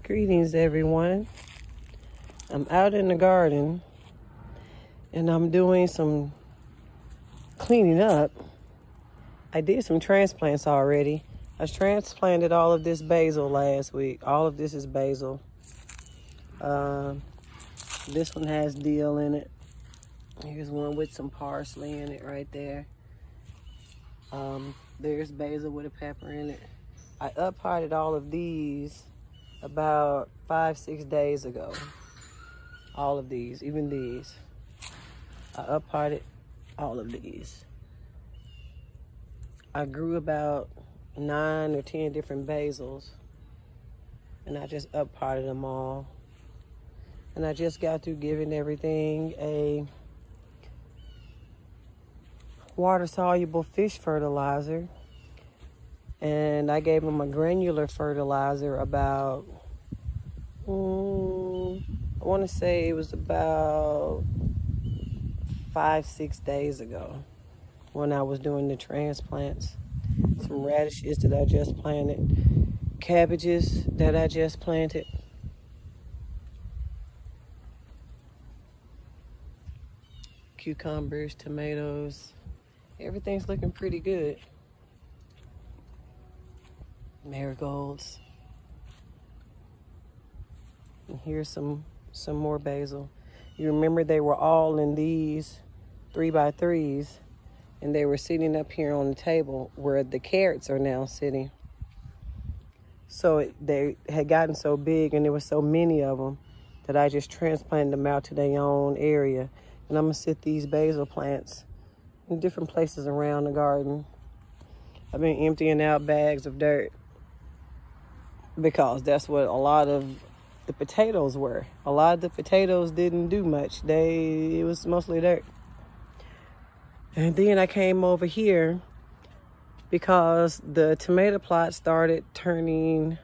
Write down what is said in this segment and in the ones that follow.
Greetings, everyone. I'm out in the garden and I'm doing some cleaning up. I did some transplants already. I transplanted all of this basil last week. All of this is basil. This one has dill in it. Here's one with some parsley in it right there. There's basil with a pepper in it. I uppotted all of these about 5-6 days ago. All of these, even these. I uppotted all of these. I grew about 9 or 10 different basils, and I just uppotted them all. And I just got through giving everything a water-soluble fish fertilizer. And I gave them a granular fertilizer about, I want to say it was about 5-6 days ago when I was doing the transplants. Some radishes that I just planted, cabbages that I just planted. Cucumbers, tomatoes, everything's looking pretty good. Marigolds. And here's some more basil. You remember they were all in these 3x3s, and they were sitting up here on the table where the carrots are now sitting. So they had gotten so big and there were so many of them that I just transplanted them out to their own area. And I'm gonna sit these basil plants in different places around the garden. I've been emptying out bags of dirt because that's what a lot of the potatoes were. A lot of the potatoes didn't do much. It was mostly dirt. And then I came over here because the tomato plot started turning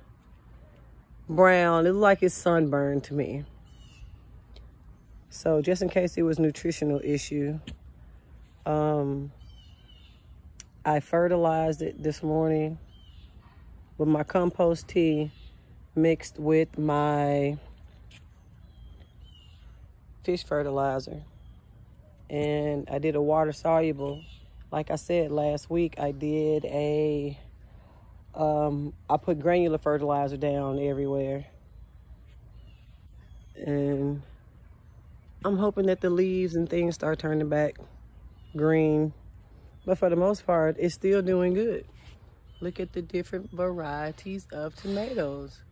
brown. It looked like it's sunburned to me. So just in case it was a nutritional issue, I fertilized it this morning with my compost tea mixed with my fish fertilizer. And I did a water soluble. Like I said last week, I did I put granular fertilizer down everywhere. And I'm hoping that the leaves and things start turning back green. But for the most part, it's still doing good. Look at the different varieties of tomatoes.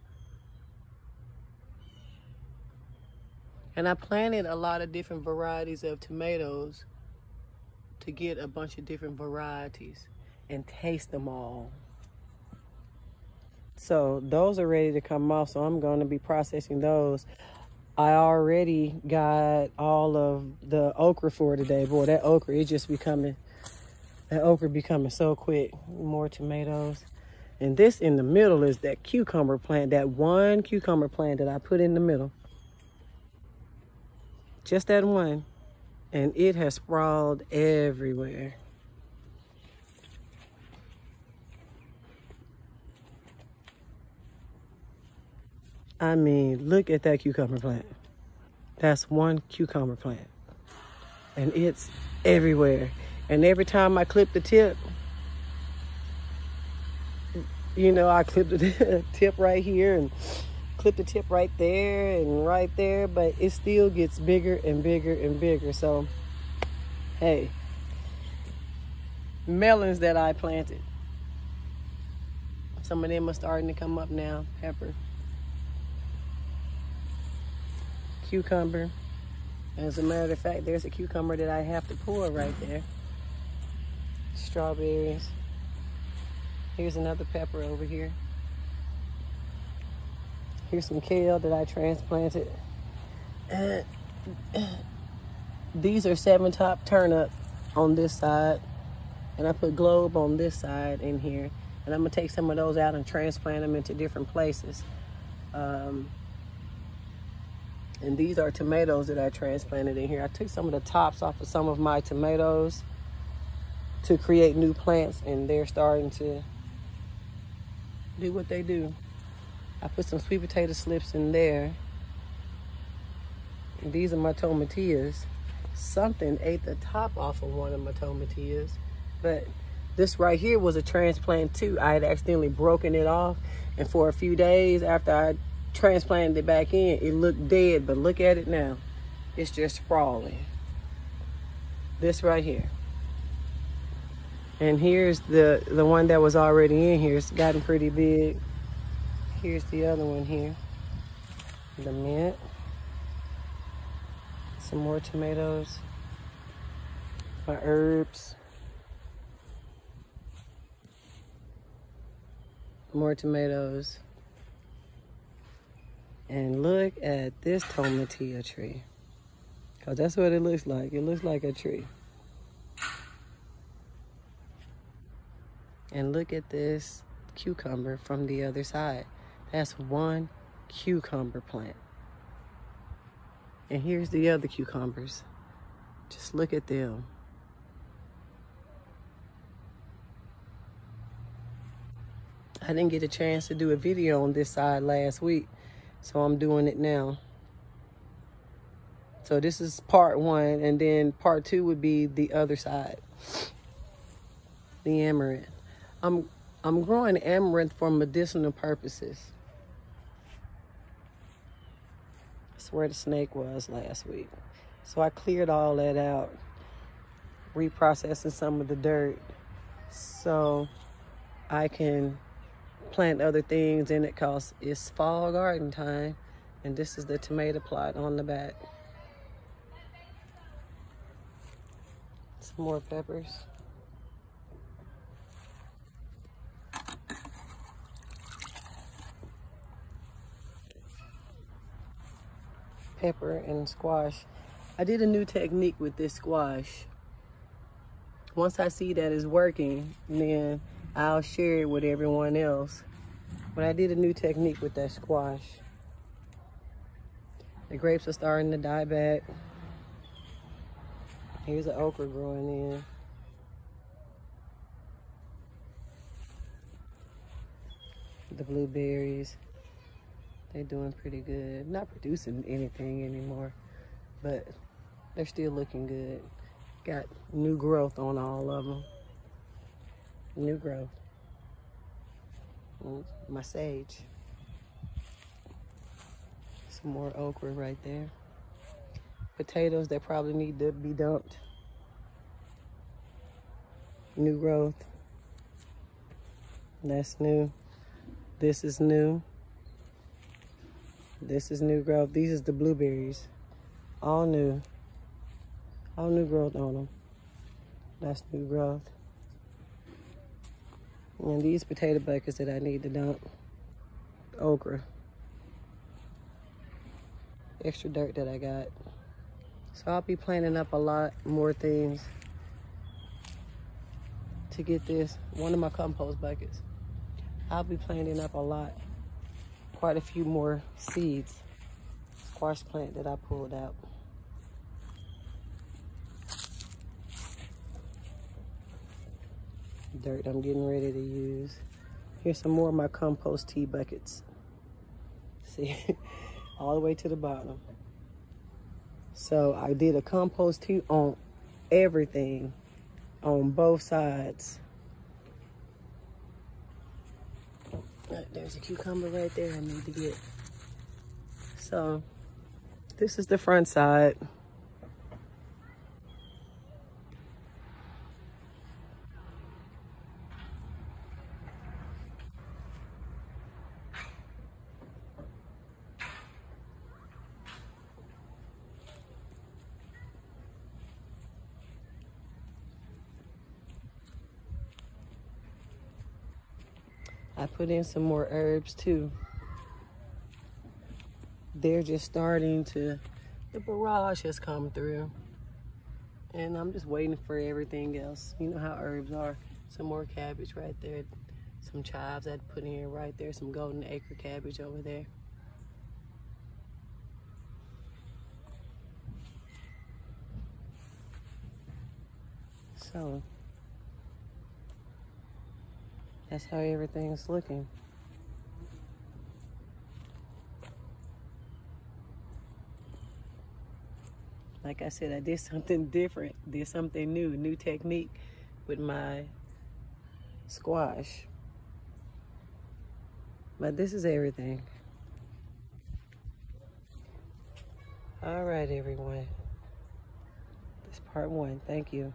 And I planted a lot of different varieties of tomatoes to get a bunch of different varieties and taste them all. So those are ready to come off, so I'm going to be processing those. I already got all of the okra for today. Boy, that okra becoming so quick. More tomatoes. And this in the middle is that cucumber plant, that one cucumber plant that I put in the middle. Just that one. And it has sprawled everywhere. I mean, look at that cucumber plant. That's one cucumber plant. And it's everywhere. And every time I clip the tip, you know, I clip the tip right here and clip the tip right there and right there, but it still gets bigger and bigger and bigger. So, hey, melons that I planted, some of them are starting to come up now. Pepper, cucumber. As a matter of fact, there's a cucumber that I have to pull right there. Strawberries. Here's another pepper over here. Here's some kale that I transplanted. These are 7-top turnip on this side. And I put globe on this side in here. And I'm gonna take some of those out and transplant them into different places. And these are tomatoes that I transplanted in here. I took some of the tops off of some of my tomatoes to create new plants, and they're starting to do what they do. I put some sweet potato slips in there. And these are my tomatillas. Something ate the top off of one of my tomatillas, but this right here was a transplant too. I had accidentally broken it off, and for a few days after I transplanted it back in, it looked dead, but look at it now. It's just sprawling. This right here. And here's the one that was already in here. It's gotten pretty big. Here's the other one here. The mint. Some more tomatoes. My herbs. More tomatoes. And look at this tomatilla tree. Because that's what it looks like. It looks like a tree. And look at this cucumber from the other side. That's one cucumber plant. And here's the other cucumbers. Just look at them. I didn't get a chance to do a video on this side last week, so I'm doing it now. So this is part one, and then part two would be the other side. The amaranth. I'm growing amaranth for medicinal purposes. That's where the snake was last week. So I cleared all that out, reprocessing some of the dirt so I can plant other things in it, because it's fall garden time, and this is the tomato plot on the back. Some more peppers. Pepper and squash. I did a new technique with this squash. Once I see that it's working, then I'll share it with everyone else. But I did a new technique with that squash. The grapes are starting to die back. Here's an okra growing in. The blueberries. They're doing pretty good. Not producing anything anymore, but they're still looking good. Got new growth on all of them. New growth. My sage. Some more okra right there. Potatoes that probably need to be dumped. New growth. That's new. This is new. This is new growth. These is the blueberries. All new. All new growth on them. That's new growth. And these potato buckets that I need to dump. Okra. Extra dirt that I got. So I'll be planting up a lot more things to get this. One of my compost buckets. I'll be planting up a lot. Quite a few more seeds. Squash plant that I pulled out. Dirt I'm getting ready to use. Here's some more of my compost tea buckets. See, all the way to the bottom. So I did a compost tea on everything, on both sides. There's a cucumber right there I need to get. So this is the front side. I put in some more herbs too. They're just starting to, the barrage has come through. And I'm just waiting for everything else. You know how herbs are. Some more cabbage right there. Some chives I'd put in here right there. Some golden acre cabbage over there. So that's how everything's looking. Like I said, I did something different, did something new technique with my squash. But this is everything. All right, everyone. That's part one. Thank you.